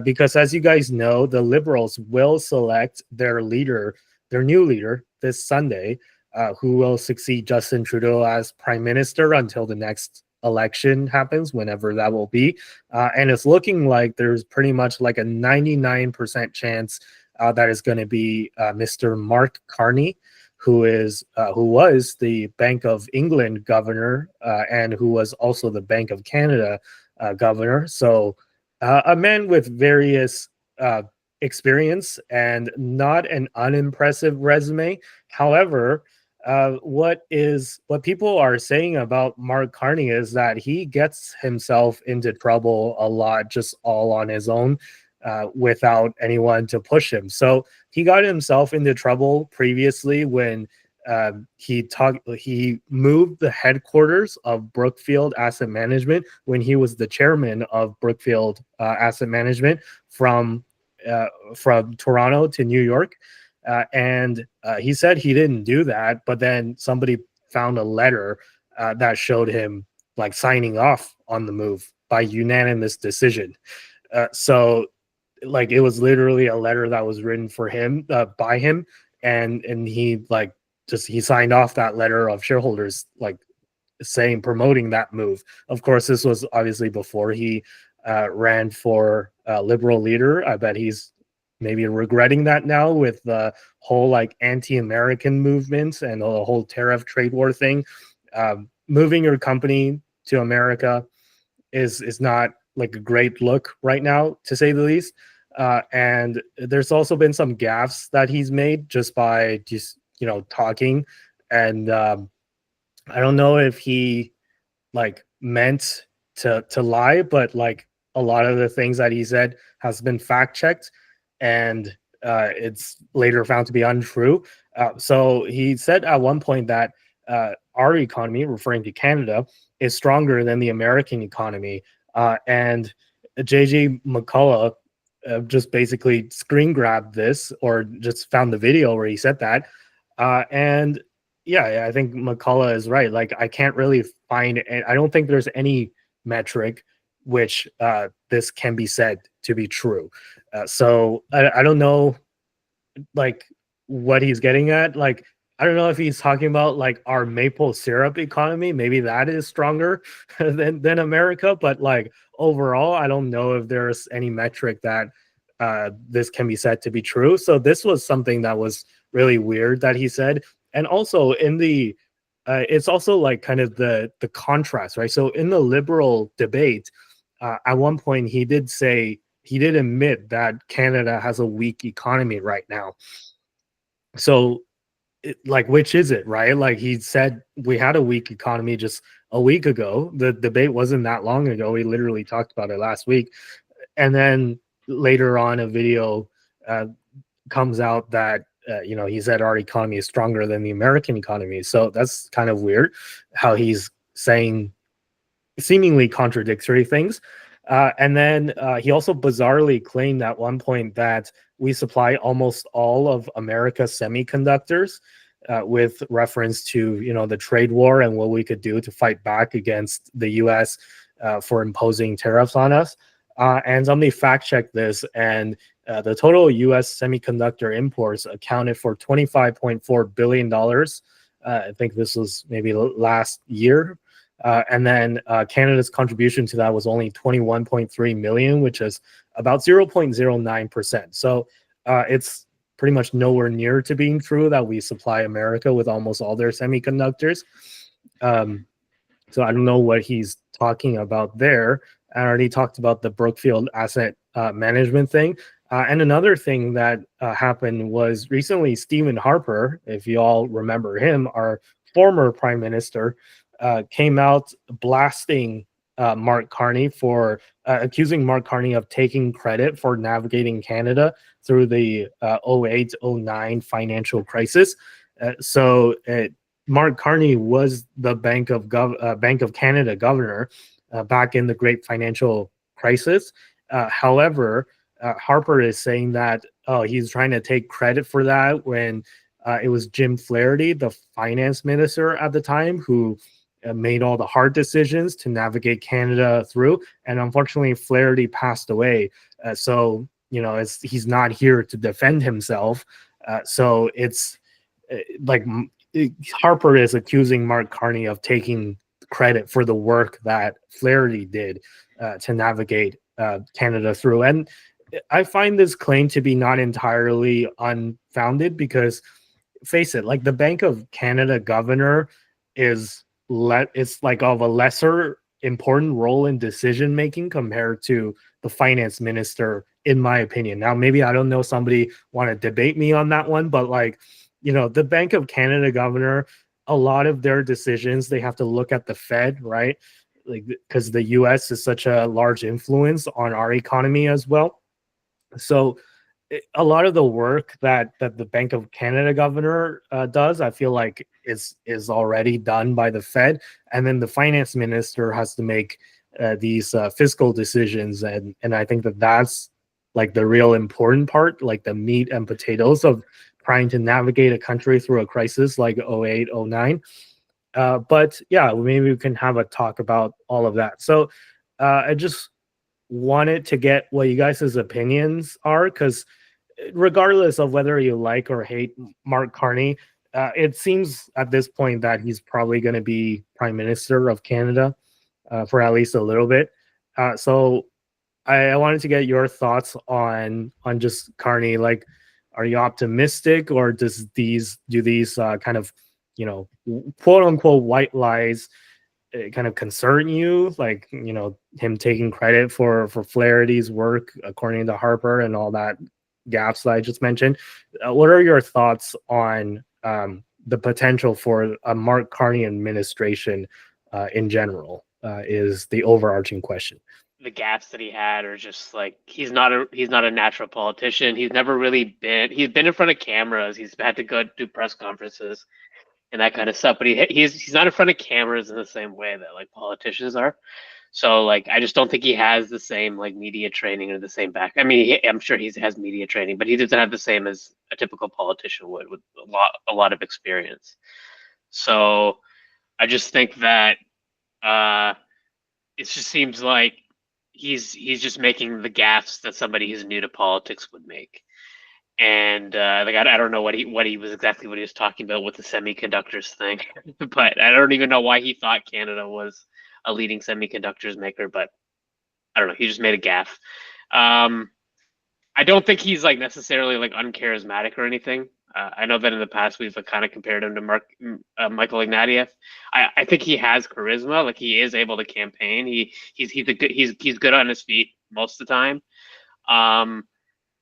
because as you guys know, the Liberals will select their new leader this Sunday, who will succeed Justin Trudeau as prime minister until the next election happens, whenever that will be. And it's looking like there's pretty much like a 99% chance that is going to be Mr. Mark Carney, who was the Bank of England governor and who was also the Bank of Canada governor. So a man with various experience and not an unimpressive resume. However, what people are saying about Mark Carney is that he gets himself into trouble a lot just all on his own, without anyone to push him. So he got himself into trouble previously when he moved the headquarters of Brookfield Asset Management when he was the chairman of Brookfield Asset Management from Toronto to New York. And he said he didn't do that, but then somebody found a letter that showed him like signing off on the move by unanimous decision. So like it was literally a letter that was written for him by him, and he like he signed off that letter of shareholders like saying promoting that move. Of course, this was obviously before he ran for Liberal leader. I bet he's maybe regretting that now with the whole like anti-American movement and the whole tariff trade war thing. Moving your company to America is not like a great look right now, to say the least. And there's also been some gaffes that he's made just by talking. And I don't know if he like meant to lie, but like a lot of the things that he said has been fact checked, and it's later found to be untrue. So he said at one point that our economy, referring to Canada, is stronger than the American economy. And JJ McCullough just basically screen grabbed this, or just found the video where he said that. And yeah, I think McCullough is right. Like, I can't really find, I don't think there's any metric which this can be said to be true. So I don't know, like, what he's getting at. Like, I don't know if he's talking about like our maple syrup economy. Maybe that is stronger than America, but like overall, I don't know if there's any metric that this can be said to be true. So this was something that was really weird that he said. And also in the it's also like kind of the contrast, right? So in the Liberal debate, at one point he did admit that Canada has a weak economy right now. So like, which is it, right? Like, he said we had a weak economy just a week ago. The debate wasn't that long ago. We literally talked about it last week. And then later on, a video comes out that he said our economy is stronger than the American economy. So that's kind of weird how he's saying seemingly contradictory things. And then he also bizarrely claimed at one point that we supply almost all of America's semiconductors, with reference to the trade war and what we could do to fight back against the U.S. For imposing tariffs on us. And somebody fact checked this, and the total U.S. semiconductor imports accounted for $25.4 billion. I think this was maybe last year. And then Canada's contribution to that was only 21.3 million, which is about 0.09%. So it's pretty much nowhere near to being true that we supply America with almost all their semiconductors. So I don't know what he's talking about there. I already talked about the Brookfield Asset Management thing. And another thing that happened was recently Stephen Harper, if you all remember him, our former prime minister, came out blasting Mark Carney for accusing Mark Carney of taking credit for navigating Canada through the 08-09 financial crisis. So Mark Carney was the Bank of Canada governor back in the great financial crisis. However, Harper is saying that he's trying to take credit for that when it was Jim Flaherty, the finance minister at the time, who made all the hard decisions to navigate Canada through. And unfortunately, Flaherty passed away. So, he's not here to defend himself. So it's like Harper is accusing Mark Carney of taking credit for the work that Flaherty did to navigate Canada through. And I find this claim to be not entirely unfounded because, face it, like the Bank of Canada governor is it's like of a lesser important role in decision making compared to the finance minister, in my opinion. Now, maybe I don't know, somebody want to debate me on that one, but like, the Bank of Canada governor, a lot of their decisions, they have to look at the Fed, right? Like, because the US is such a large influence on our economy as well. So a lot of the work that the Bank of Canada governor does, I feel like is already done by the Fed, and then the finance minister has to make these fiscal decisions, and I think that's like the real important part, like the meat and potatoes of trying to navigate a country through a crisis like 08, 09. But yeah, maybe we can have a talk about all of that. So I just wanted to get what you guys' opinions are, because regardless of whether you like or hate Mark Carney, it seems at this point that he's probably going to be Prime Minister of Canada for at least a little bit. So I wanted to get your thoughts on just Carney. Like, are you optimistic, or do these kind of, quote unquote white lies kind of concern you? Like, him taking credit for Flaherty's work according to Harper and all that gaps that I just mentioned. What are your thoughts on the potential for a Mark Carney administration in general? Is the overarching question. The gaps that he had are just like he's not a natural politician. He's been in front of cameras. He's had to go do press conferences and that kind of stuff. But he's not in front of cameras in the same way that like politicians are. So like I just don't think he has the same like media training or the same back. I mean, I'm sure he has media training, but he doesn't have the same as a typical politician would with a lot of experience. So I just think that it just seems like he's just making the gaffes that somebody who's new to politics would make. And like I don't know what he was exactly what he was talking about with the semiconductors thing, but I don't even know why he thought Canada was a leading semiconductors maker. But I don't know. He just made a gaffe. I don't think he's like necessarily like uncharismatic or anything. I know that in the past we've kind of compared him to Michael Ignatieff. I think he has charisma. Like he is able to campaign. He's good on his feet most of the time.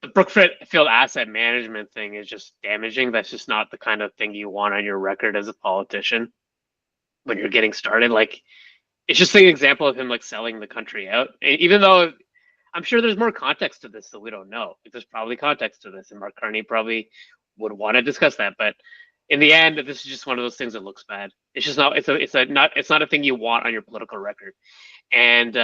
The Brookfield asset management thing is just damaging. That's just not the kind of thing you want on your record as a politician when you're getting started. Like it's just an example of him like selling the country out. Even though I'm sure there's more context to this that we don't know. Like, there's probably context to this, and Mark Carney probably would want to discuss that. But in the end, this is just one of those things that looks bad. It's just not. It's not a thing you want on your political record. And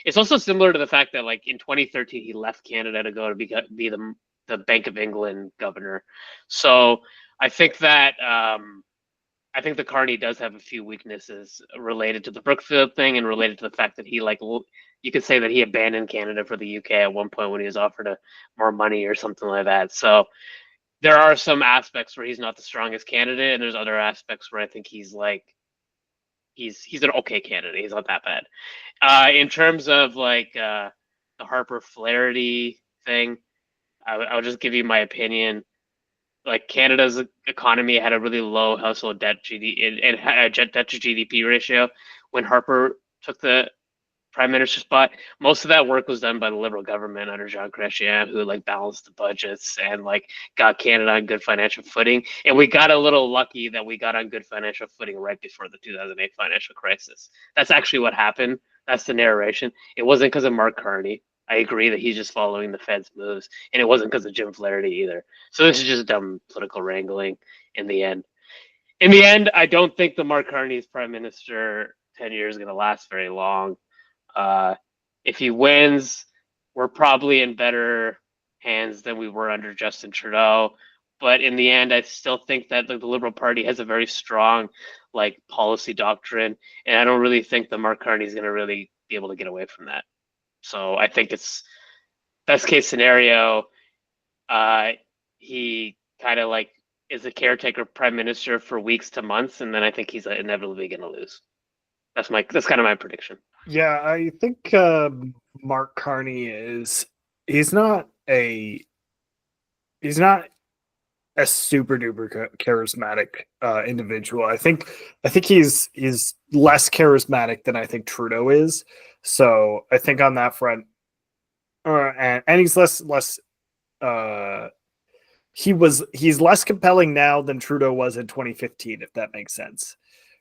it's also similar to the fact that like in 2013 he left Canada to go to be the Bank of England governor. So I think that I think the Carney does have a few weaknesses related to the Brookfield thing and related to the fact that he like you could say that he abandoned Canada for the UK at one point when he was offered more money or something like that. So there are some aspects where he's not the strongest candidate, and there's other aspects where I think he's like he's an okay candidate. He's not that bad. In terms of like the Harper Flaherty thing, I'll just give you my opinion. Like Canada's economy had a really low household debt debt to GDP ratio when Harper took the prime minister spot. Most of that work was done by the Liberal government under Jean Chrétien, who like balanced the budgets and like got Canada on good financial footing. And we got a little lucky that we got on good financial footing right before the 2008 financial crisis. That's actually what happened. That's the narration. It wasn't because of Mark Carney. I agree that he's just following the Fed's moves, and it wasn't because of Jim Flaherty either. So this is just dumb political wrangling in the end. In the end, I don't think the Mark Carney's prime minister tenure is going to last very long. If he wins, we're probably in better hands than we were under Justin Trudeau. But in the end, I still think that the Liberal Party has a very strong like policy doctrine, and I don't really think that Mark Carney is going to really be able to get away from that. So I think it's best case scenario. He kind of like is a caretaker prime minister for weeks to months, and then I think he's inevitably going to lose. That's kind of my prediction. Yeah, I think Mark Carney he's not a super duper charismatic individual. I think he's less charismatic than I think Trudeau is. So I think on that front, and he's less he's less compelling now than Trudeau was in 2015, if that makes sense.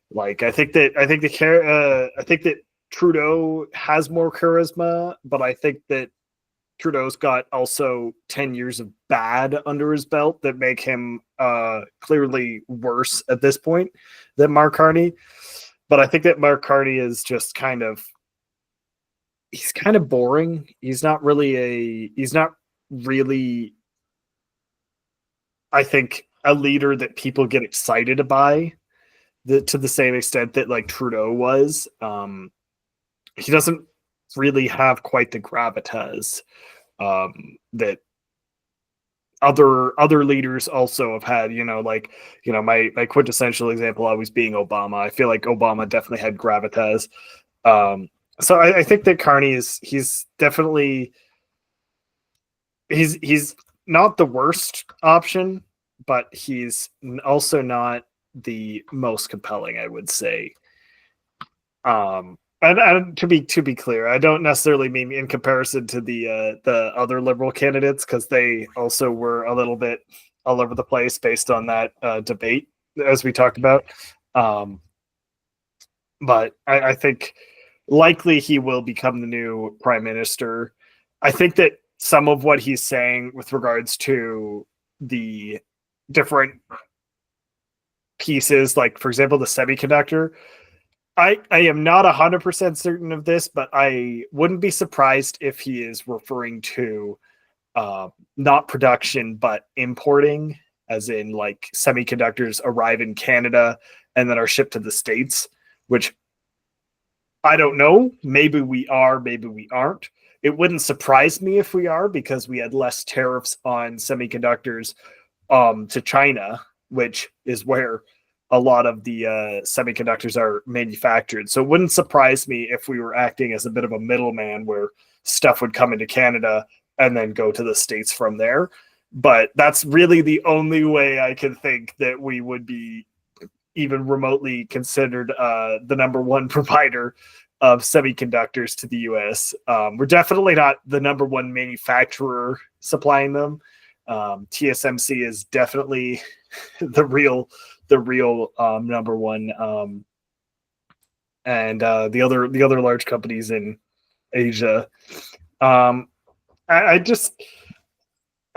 Like I think that Trudeau has more charisma, but I think that Trudeau's got also 10 years of bad under his belt that make him clearly worse at this point than Mark Carney. But I think that Mark Carney is just he's kind of boring. He's not really, I think, a leader that people get excited by to the same extent that like Trudeau was. He doesn't really have quite the gravitas that other leaders also have had. My quintessential example always being Obama. I feel like Obama definitely had gravitas. So I think that Carney he's definitely he's not the worst option, but he's also not the most compelling, I would say. And to be clear, I don't necessarily mean in comparison to the other Liberal candidates, because they also were a little bit all over the place based on that debate, as we talked about. But I think likely he will become the new prime minister. I think that some of what he's saying with regards to the different pieces, like, for example, the semiconductor, I am not 100% certain of this, but I wouldn't be surprised if he is referring to not production, but importing, as in like semiconductors arrive in Canada and then are shipped to the States, which I don't know. Maybe we are, maybe we aren't. It wouldn't surprise me if we are, because we had less tariffs on semiconductors to China, which is where a lot of the semiconductors are manufactured. So it wouldn't surprise me if we were acting as a bit of a middleman where stuff would come into Canada and then go to the States from there. But that's really the only way I can think that we would be even remotely considered the number one provider of semiconductors to the US. We're definitely not the number one manufacturer supplying them. TSMC is definitely the real number one, and the other large companies in Asia. I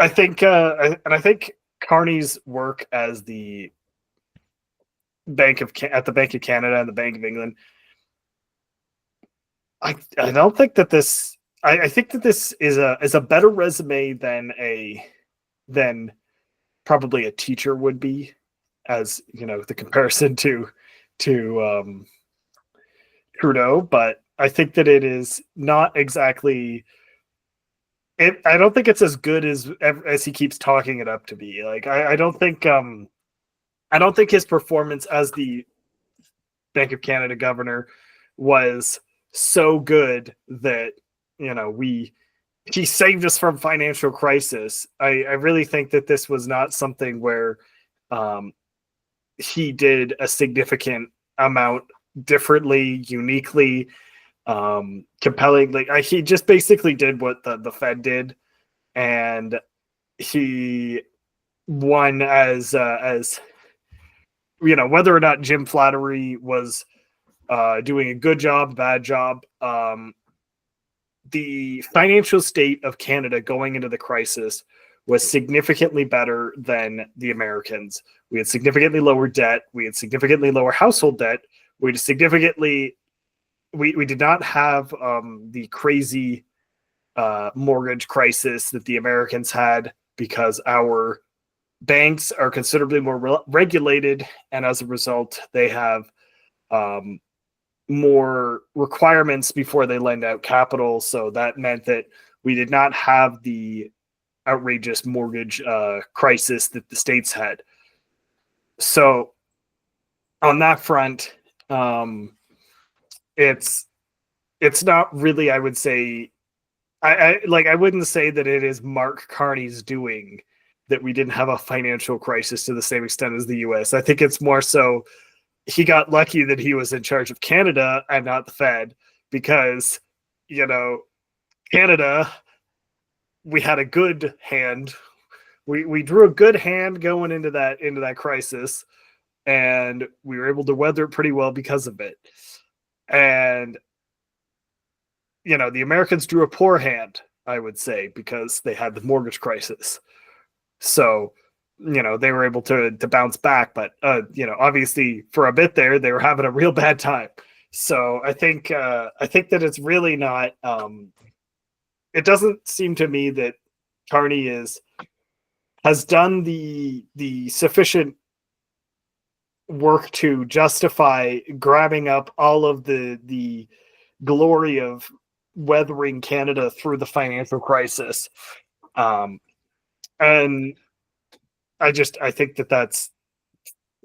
think Carney's work as the at the Bank of Canada and the Bank of England, I don't think that this. I think that this is a better resume than probably a teacher would be, as you know, the comparison to Trudeau. But I think that it is not exactly. I don't think it's as good as he keeps talking it up to be. Like I don't think his performance as the Bank of Canada governor was so good that he saved us from financial crisis. I really think that this was not something where he did a significant amount differently, uniquely, compelling. Like he just basically did what the Fed did, and he won as whether or not Jim Flattery was doing a good job, bad job. The financial state of Canada going into the crisis was significantly better than the Americans. We had significantly lower debt. We had significantly lower household debt. We did not have the crazy mortgage crisis that the Americans had, because our banks are considerably more regulated, and as a result, they have more requirements before they lend out capital. So that meant that we did not have the outrageous mortgage crisis that the States had. So on that front, it's not really, I would say, I wouldn't say that it is Mark Carney's doing that we didn't have a financial crisis to the same extent as the US. I think it's more so he got lucky that he was in charge of Canada and not the Fed, because, you know, Canada, we had a good hand. We drew a good hand going into that crisis, and we were able to weather it pretty well because of it. And you know, the Americans drew a poor hand, I would say, because they had the mortgage crisis. So, you know, they were able to bounce back, but you know, obviously for a bit there, they were having a real bad time. So I think that it's really not. It doesn't seem to me that Carney has done the sufficient work to justify grabbing up all of the glory of weathering Canada through the financial crisis. And I think that that's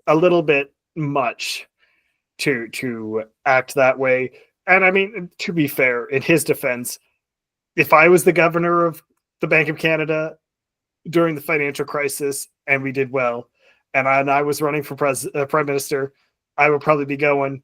a little bit much to act that way. And I mean, to be fair, in his defense, if I was the governor of the Bank of Canada during the financial crisis and we did well, and I was running for prime minister, I would probably be going,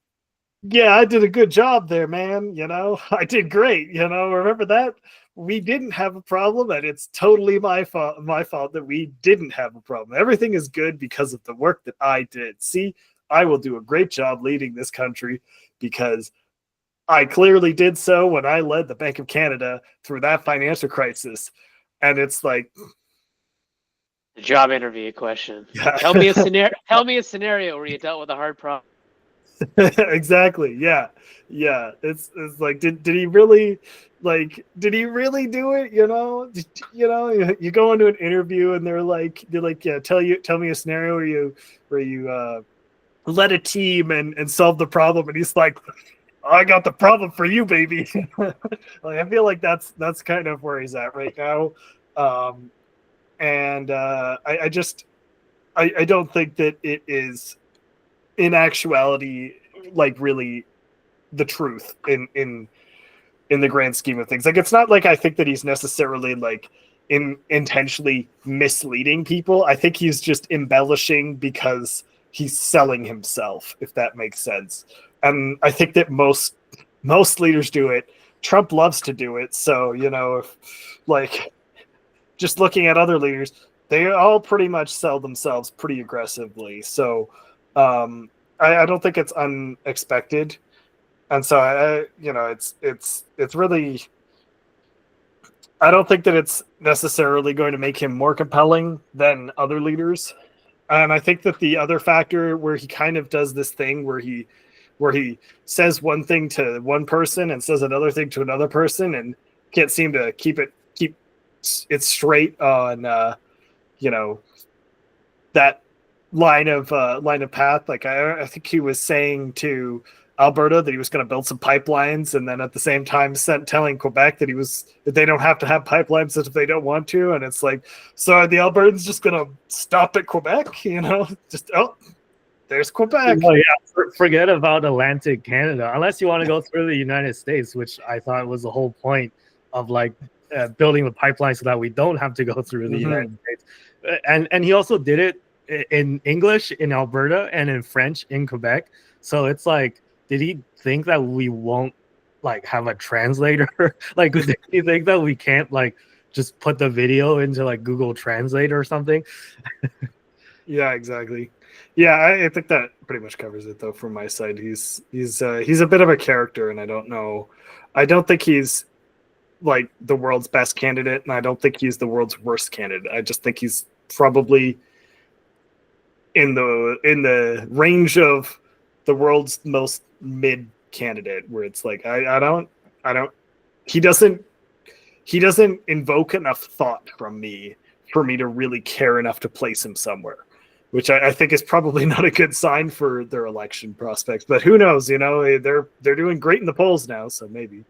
yeah, I did a good job there, man. You know, I did great. You know, remember that? We didn't have a problem, and it's totally my fault that we didn't have a problem. Everything is good because of the work that I did. See, I will do a great job leading this country because I clearly did so when I led the Bank of Canada through that financial crisis. And it's like, the job interview question. Yeah. Tell me a scenario. Tell me a scenario where you dealt with a hard problem. Exactly. Yeah. It's like, did he really do it? You know, you go into an interview and they're like, yeah, tell me a scenario where you led a team and solved the problem, and he's like, I got the problem for you, baby. Like, I feel like that's kind of where he's at right now. And I don't think that it is in actuality like really the truth in the grand scheme of things. Like, it's not like I think that he's necessarily like intentionally misleading people. I think he's just embellishing because he's selling himself, if that makes sense. And I think that most leaders do it. Trump loves to do it. So, you know, if like just looking at other leaders, they all pretty much sell themselves pretty aggressively. So I don't think it's unexpected. And so it's really, I don't think that it's necessarily going to make him more compelling than other leaders. And I think that the other factor where he kind of does this thing where he says one thing to one person and says another thing to another person and can't seem to keep it straight on that line of path. Like I think he was saying to Alberta that he was going to build some pipelines, and then at the same time telling Quebec that they don't have to have pipelines if they don't want to. And it's like, so are the Albertans just going to stop at Quebec? You know, just there's Quebec. Oh yeah, forget about Atlantic Canada. Unless you want to go through the United States, which I thought was the whole point of like building the pipeline so that we don't have to go through the United States. And he also did it in English in Alberta and in French in Quebec. So it's like, did he think that we won't like have a translator? Like, did he think that we can't like just put the video into like Google Translate or something? Yeah, exactly. Yeah, I think that pretty much covers it though from my side. He's a bit of a character, and I don't think he's like the world's best candidate, and I don't think he's the world's worst candidate. I just think he's probably in the range of the world's most mid candidate, where it's like I don't he doesn't he doesn't invoke enough thought from me for me to really care enough to place him somewhere, which I think is probably not a good sign for their election prospects. But who knows? You know, they're doing great in the polls now, so maybe.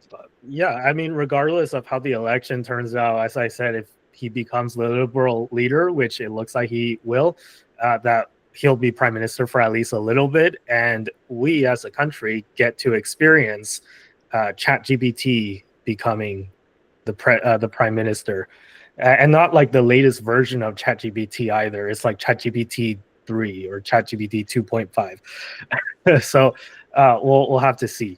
But yeah, I mean, regardless of how the election turns out, as I said, if he becomes the Liberal leader, which it looks like he will, that he'll be prime minister for at least a little bit, and we as a country get to experience ChatGPT becoming the prime minister, and not like the latest version of ChatGPT either. It's like ChatGPT 3 or ChatGPT 2.5. So we'll have to see.